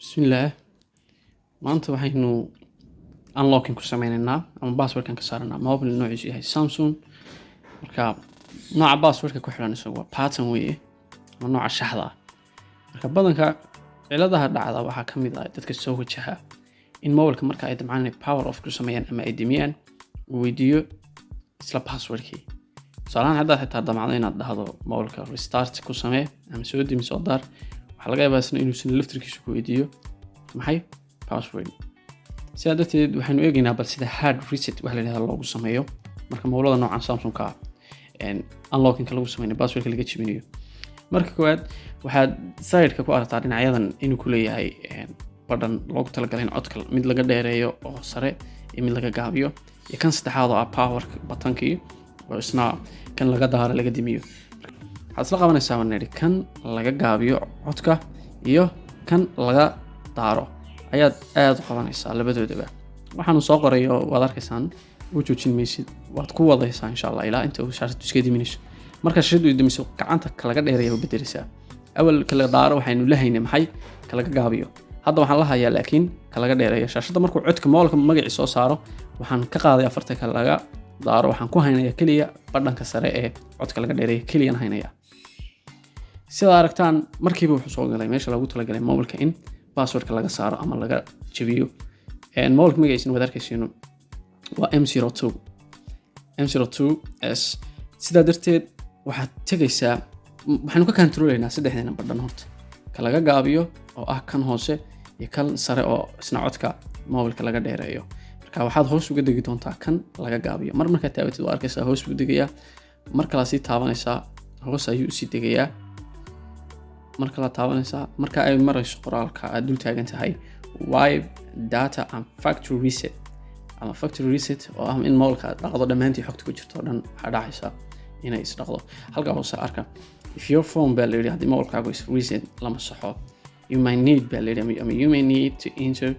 Bismillah. Maanta waxaynu unlocking ku sameynaynaa ama passwordkan ka saaranaa mobile noociisu yahay Samsung. Marka nooca passwordka ku xiran isagu waa pattern weeye ama nooca shaxda ah. Marka badanka ciladaha dhacda waxaa ka mid ah dadka soo wajaha in mobilka marka ay damcaan power off ku sameeyaan ama ay dimiyaan uu weydiiyo isla passwordkii. Tusaalahaan haddaad xitaa damacdo inaad dhahdo mobilka restart ku samee ama soo dimi soo daar, waxaa laga yaabaa inuusan laftirkiisu ku weydiiyo maxay password. sidaa darteed waxaynu eegaynaa bal sida hard reset wax la yidhahdo loogu sameeyo marka mobilada noocan Samsung-ka unlocking lagu sameeyo passwordka laga jebinayo. Marka koowaad waxaad side-ka ku aragtaa dhinacyadan inuu ku leeyahay button loogu talagalay in codka mid laga dheereeyo oo sare iyo mid laga gaabiyo, iyo kan saddexaad oo ah power button-kii oo isna kan laga daaro laga dimiyo. waxaad isla qabanaysaa waneri kan laga gaabiyo codka iyo kan laga daaro ayaad aad u qabanaysaa labadoodaba. waxaanu soo qoray oo waad arkaysaan u joojin maysid, waad ku wadaysaa insha Allah ilaa inta uu shaashadu iska diminayso. marka shaashadu ay dimiso gacanta ka laga dheereeyo u bedelaysaa. awal ka laga daaro waxaynu lahaynay maxay ka laga gaabiyo, hadda waxaan la hayaa laakiin ka laga dheereeyo. shaashada markuu codka mobilka magaciisa soo saaro waxaan ka qaaday afarta ka laga daaro, waxaan ku haynayaa kaliya badhanka sare ee codka laga dheereeyo kaliyan haynayaa. sida aragtaan markiiba wuxuu soo galay meesha lagu talagalay mobilka in passwordka laga saaro ama laga jabiyo. mobilka magaciisa wada arkaysiin waa M02S. sidaa darteed waxaad tagaysaa, waxaanu ka controlaynaa saddexdeena badhan horta, ka laga gaabiyo oo ah kan hoose iyo kan sare oo isna codka mobilka laga dheereeyo. marka waxaad hoos uga degi doontaa kan laga gaabiyo. markaa taabatid waa arkaysaa hoos buu degayaa, marka la sii taabanaysaa hoos ayuu sii degayaa, marka la taabanaysaa marka ay marayso qoraalka aad dul taagan tahay wipe data and factory reset ama factory reset oo ah in mobilka dhaqdo dhammaantii xogta ku jirto dhan waxaa dhacaysa inay is dhaqdo. halka hoose arka if your phone baa la yidhi haddii mobilkaagu is reset lama saxo, you may need baa la yidhi ama you may need to enter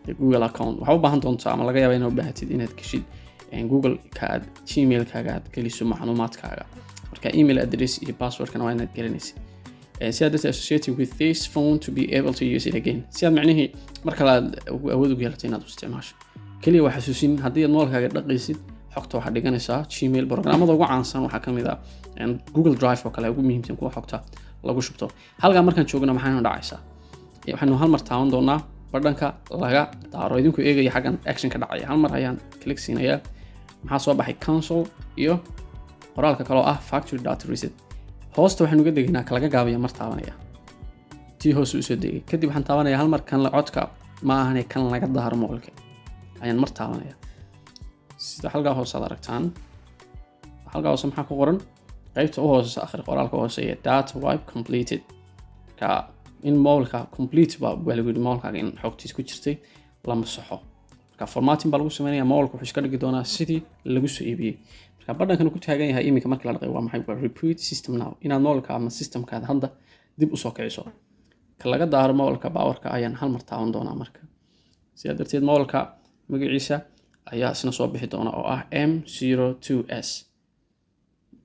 the Google account. waxaa u baahan doontaa ama laga yaabaa inaad u baahatid inaad geshid Google-ka aad Gmail-kaaga aad geliso macluumaadkaaga. marka email address iyo passwordkana waa inaad gelinaysid. sidaa darteed associated with this phone to be able to use it again. sidaad macnihii marka aad awood u yeelato inaad u isticmaasho. kaliya waa xasuusin haddii aad mobilkaaga dhaqaysid xogta waxaad dhiganaysaa Gmail. programmada ugu caansan waxaa ka mid ah Google Drive oo kale ugu muhiimsan kuwa xogta lagu shubto. halkaa markaan joogno maxaynu dhacaysaa, waxaynu hal mar taaban doonaa badhanka laga daaro idinku eegaya xaggan action ka dhacaya. hal mar ayaan click siinayaa, maxaa soo baxay cancel iyo qoraalka kale oo ah factory data reset. hoosta waxaynu uga degaynaa ka laga gaabiyo mar taabanaya, tii hoose usoo degay. kadib waxaan taabanayaa hal mar kan codka ma ahane kan laga daaro mobilka ayaan mar taabanaya. sida halkaa hoose aad aragtaan, halkaa hoose maxaa ku qoran qaybta u hooseysa akhri qoraalka hooseeya data wipe completed. ka in mobilka complete baa lagu yidhi mobilkaaga in xogtiis ku jirtay lama saxo. marka formatting baa lagu sameynaya, mobilka wuxuu iska dhigi doonaa sidii lagu soo iibiyey. marka badhankan ku taagan yahay iminka markii la dhaqay waa maxay, waa repeat system now, inaad mobilka ama systemkaada hadda dib u soo kiciso. ka laga daaro mobilka powerka ayaan hal mar taaban doonaa. marka sidaa darteed mobilka magaciisa ayaa isna soo bixi doona oo ah M02S.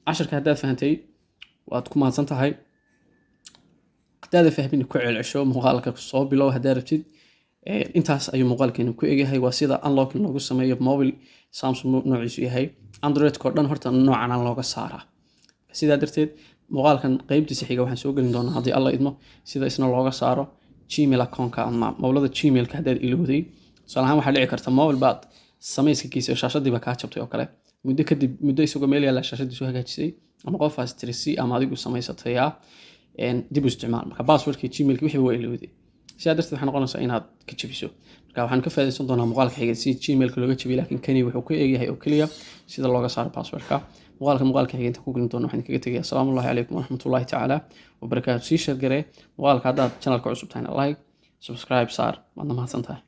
casharka haddaad fahantay waad ku mahadsan tahay. haddaad fahmin ku celcesho muuqaalka soo bilow haddaad rabtid. intaas ayuu muuqaalkeenu ku egyahay. waa sida unlocking loogu sameeyo mobile Samsung noociisu yahay. Android-ko dhan horta noocan looga saaraa. sidaa darteed muuqaalkan qaybtiisa xiga waxaan soo gelin doonaa haddii alla idmo sida isna looga saaro Gmail account-ka ama mobilada Gmail-ka haddaad ilowday. tusaale ahaan waxaa dhici karta mobil baad samayskiisa shaashadiiba kaa jabtay oo kale, muddo isagoo meel yaalla shaashadiisu hagaajisay ama qofaas tirisi ama adigu samaysatay dib u isticmaal. marka passwordkii Gmail-ka wixii waa ilowday. sidaa darteed waxay noqonaysaa inaad ka jabiso. marka waxaan ka faa'iideysan doonaa muuqaalka xiga si Gmail-ka looga jabiyo, laakiin kani wuxuu ku eegyahay oo kaliya sida looga saaro passwordka. muuqaalka xiga inta ku gelin doona waxaan kaga tegayaa. assalaamu calaykum waraxmatullaahi tacaala wabarakaatu. sii share garee muuqaalka haddaad channelka cusub tahayna like, subscribe saar. waad mahadsantahay.